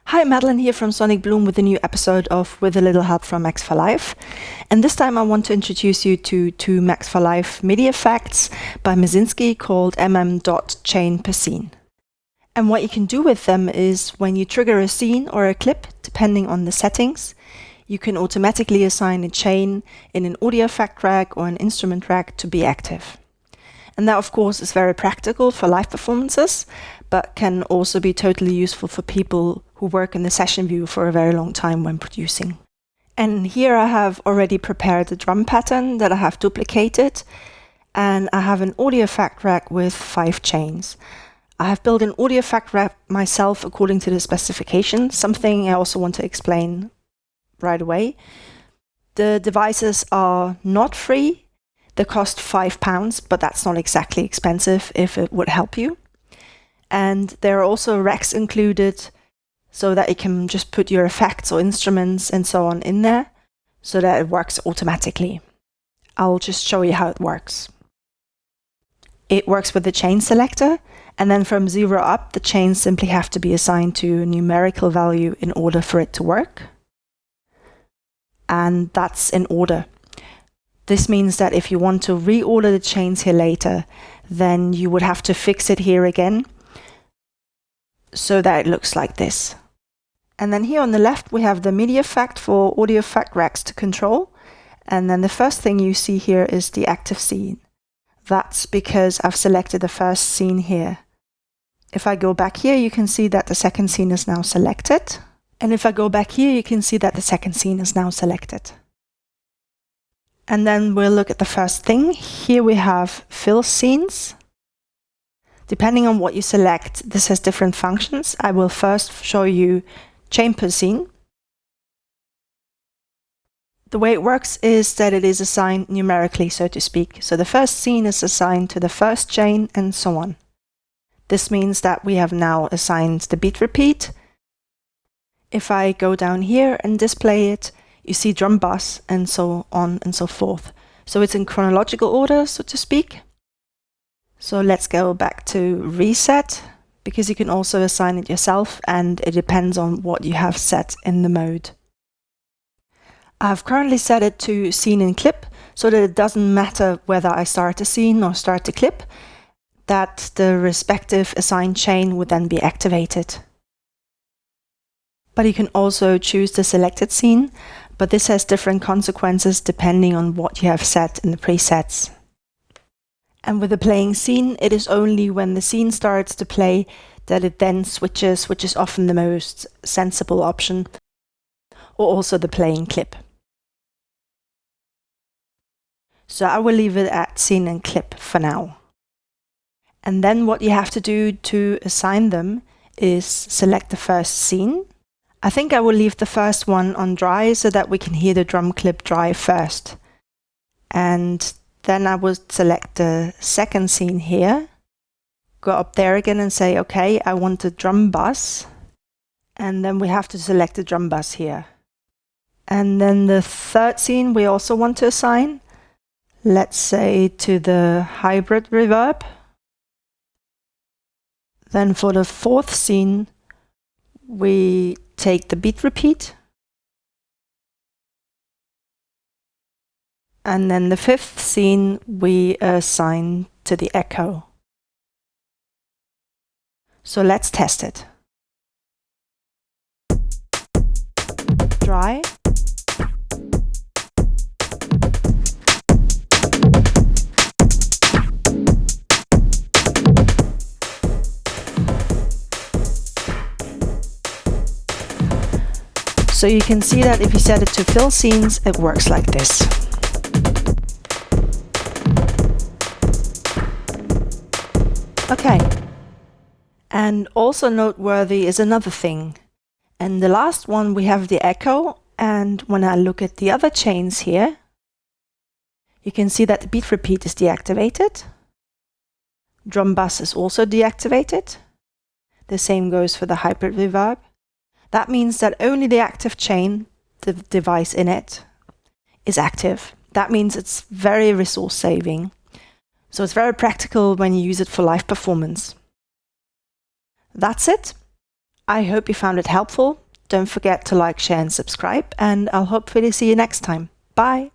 Hi, Madeline here from Sonic Bloom with a new episode of With a Little Help from Max for Life. And this time I want to introduce you to two Max for Life MIDI effects by Mazinski called mm.chain per scene. And what you can do with them is when you trigger a scene or a clip, depending on the settings, you can automatically assign a chain in an audio effect rack or an instrument rack to be active. And that, of course, is very practical for live performances, but can also be totally useful for people who work in the session view for a very long time when producing. And here I have already prepared a drum pattern that I have duplicated, and I have an audio effect rack with 5 chains. I have built an audio effect rack myself according to the specifications, something I also want to explain right away. The devices are not free. They cost £5, but that's not exactly expensive if it would help you. And there are also racks included so that you can just put your effects or instruments and so on in there so that it works automatically. I'll just show you how it works. It works with the chain selector, and then from 0 up, the chains simply have to be assigned to a numerical value in order for it to work. And that's in order. This means that if you want to reorder the chains here later, then you would have to fix it here again so that it looks like this. And then here on the left, we have the MIDI effect for audio effect racks to control. And then the first thing you see here is the active scene. That's because I've selected the first scene here. If I go back here, you can see that the second scene is now selected. And if I go back here, you can see that the second scene is now selected. And then we'll look at the first thing. Here we have fill scenes. Depending on what you select, this has different functions. I will first show you chain per scene. The way it works is that it is assigned numerically, so to speak. So the first scene is assigned to the first chain and so on. This means that we have now assigned the beat repeat. If I go down here and display it, you see drum bass and so on and so forth. So it's in chronological order, so to speak. So let's go back to reset, because you can also assign it yourself and it depends on what you have set in the mode. I've currently set it to scene and clip so that it doesn't matter whether I start a scene or start a clip, that the respective assigned chain would then be activated. But you can also choose the selected scene, but this has different consequences depending on what you have set in the presets. And with the playing scene, it is only when the scene starts to play that it then switches, which is often the most sensible option, or also the playing clip. So I will leave it at scene and clip for now. And then what you have to do to assign them is select the first scene. I think I will leave the first one on dry so that we can hear the drum clip dry first. And then I will select the second scene here, go up there again and say, okay, I want the drum bass. And then we have to select the drum bass here. And then the third scene we also want to assign, let's say to the hybrid reverb. Then for the fourth scene, we take the beat repeat. And then the fifth scene we assign to the echo. So let's test it. Dry. So you can see that if you set it to fill scenes, it works like this. Okay. And also noteworthy is another thing. And the last one, we have the echo. And when I look at the other chains here, you can see that the beat repeat is deactivated. Drum bass is also deactivated. The same goes for the hybrid reverb. That means that only the active chain, the device in it, is active. That means it's very resource saving. So it's very practical when you use it for live performance. That's it. I hope you found it helpful. Don't forget to like, share and subscribe, and I'll hopefully see you next time. Bye!